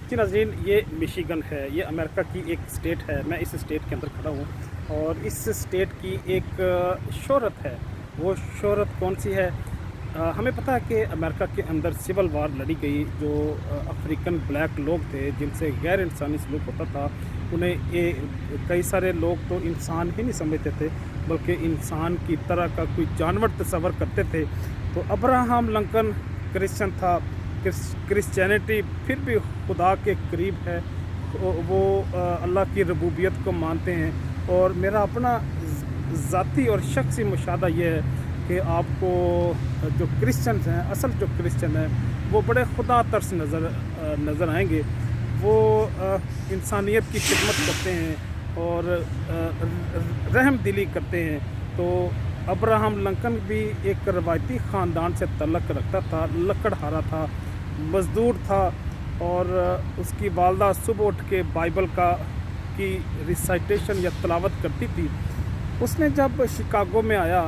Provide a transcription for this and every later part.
जी नाज़रीन, ये मिशिगन है, ये अमेरिका की एक स्टेट है। मैं इस स्टेट के अंदर खड़ा हूँ और इस स्टेट की एक शोहरत है। वो शोहरत कौन-सी है? हमें पता है कि अमेरिका के अंदर सिविल वार लड़ी गई। जो अफ्रीकन ब्लैक लोग थे, जिनसे गैर इंसानी सलूक होता था, उन्हें ये कई सारे लोग तो इंसान ही नहीं समझते थे, बल्कि इंसान की तरह का कोई जानवर तस्वर करते थे। तो अब्राहम लिंकन क्रिश्चियन था। क्रिश्चियनिटी फिर भी खुदा के करीब है। वो अल्लाह की रबूबियत को मानते हैं। और मेरा अपना ज़ाती और शख्सी मुशाहदा ये है कि आपको जो क्रिश्चियंस हैं, असल जो क्रिश्चियन हैं, वो बड़े खुदा तरस नज़र आएंगे। वो इंसानियत की खिदमत करते हैं और रहम दिली करते हैं। तो अब्राहम लिंकन भी एक रवायती ख़ानदान से तल्लक़ रखता था, लकड़हारा था, मज़दूर था। और उसकी वालदा सुबह उठ के बाइबल की रिसाइटेशन या तिलावत करती थी। उसने जब शिकागो में आया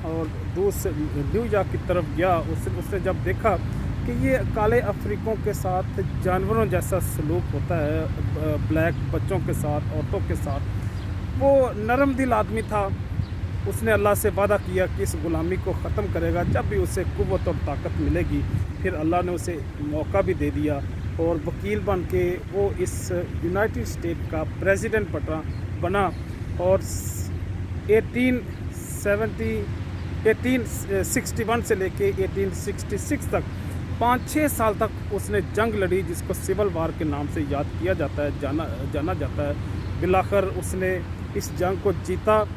और दूर से न्यूयॉर्क की तरफ गया, उसने जब देखा कि ये काले अफ्रीकों के साथ जानवरों जैसा सलूक होता है, ब्लैक बच्चों के साथ, औरतों के साथ। वो नरम दिल आदमी था। उसने अल्लाह से वादा किया कि इस ग़ुलामी को ख़त्म करेगा जब भी उसे क़ुव्वत और ताकत मिलेगी। फिर अल्लाह ने उसे मौका भी दे दिया और वकील बन के वो इस यूनाइटेड स्टेट का प्रेसिडेंट बना। और 1861 से लेके 1866 तक 5-6 साल तक उसने जंग लड़ी, जिसको सिविल वार के नाम से याद किया जाता है, जाना जाता है। बिलाखिर उसने इस जंग को जीता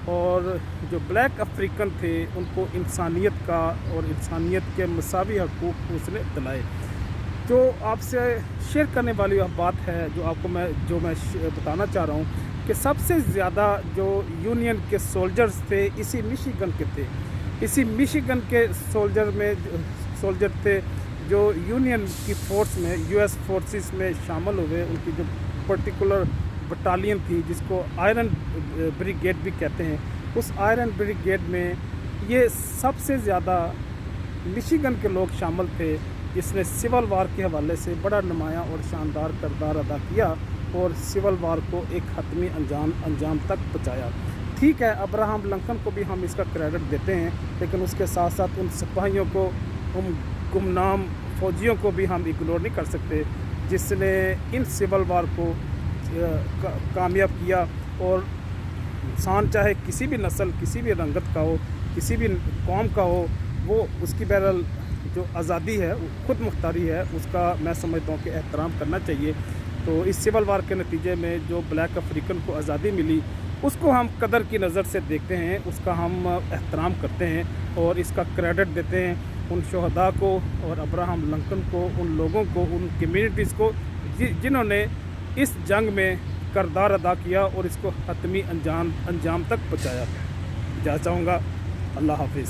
और जो ब्लैक अफ्रीकन थे उनको इंसानियत का और इंसानियत के मसावी हकूक़ उसने दिलाए। जो आपसे शेयर करने वाली वह बात है, जो मैं बताना चाह रहा हूँ कि सबसे ज़्यादा जो यूनियन के सोल्जर्स थे इसी मिशिगन के थे। इसी मिशिगन के सोल्जर थे जो यूनियन की फ़ोर्स में, यूएस फोर्सेस में शामिल हुए। उनकी जो पर्टिकुलर बटालियन थी, जिसको आयरन ब्रिगेड भी कहते हैं, उस आयरन ब्रिगेड में ये सबसे ज़्यादा मिशिगन के लोग शामिल थे, जिसने सिविल वार के हवाले से बड़ा नुमायाँ और शानदार किरदार अदा किया और सिविल वार को एक हतमी अंजाम तक पहुँचाया। ठीक है, अब्राहम लिंकन को भी हम इसका क्रेडिट देते हैं, लेकिन उसके साथ साथ उन सिपाहियों को, उन गुमनाम फ़ौजियों को भी हम इग्नोर नहीं कर सकते, जिसने इन सिविल वार को कामयाब किया। और इंसान चाहे किसी भी नस्ल, किसी भी रंगत का हो, किसी भी कौम का हो, वो उसकी बहरहाल जो आज़ादी है, ख़ुद मुख्तारी है, उसका मैं समझता हूँ कि एहतराम करना चाहिए। तो इस सिविल वार के नतीजे में जो ब्लैक अफ्रीकन को आज़ादी मिली, उसको हम कदर की नज़र से देखते हैं, उसका हम एहतराम करते हैं और इसका क्रेडिट देते हैं उन शहदा को और अब्राहम लिंकन को, उन लोगों को, उन कम्युनिटीज़ को जिन्होंने इस जंग में किरदार अदा किया और इसको हतमी अंजाम तक पहुँचाया। जा चाहूँगा। अल्लाह हाफ़िज़।